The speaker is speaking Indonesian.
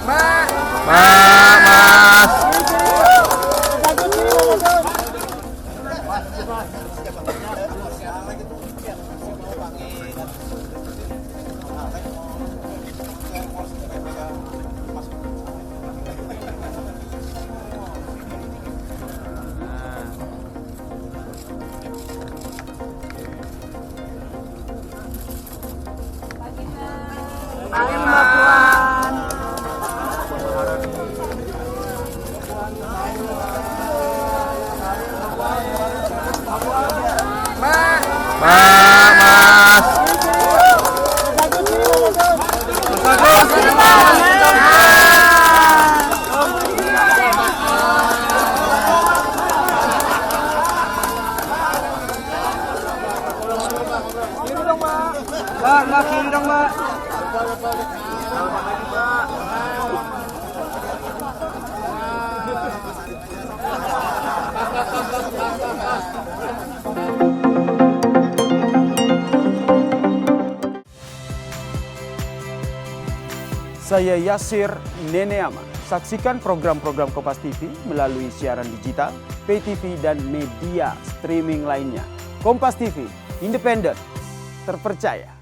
Mas. Pagi Mbak Puan. Mas. Mbak, kiri dong Mbak. Saya Yasir Neneama. Saksikan program-program Kompas TV melalui siaran digital, pay TV, dan media streaming lainnya. Kompas TV, independen, terpercaya.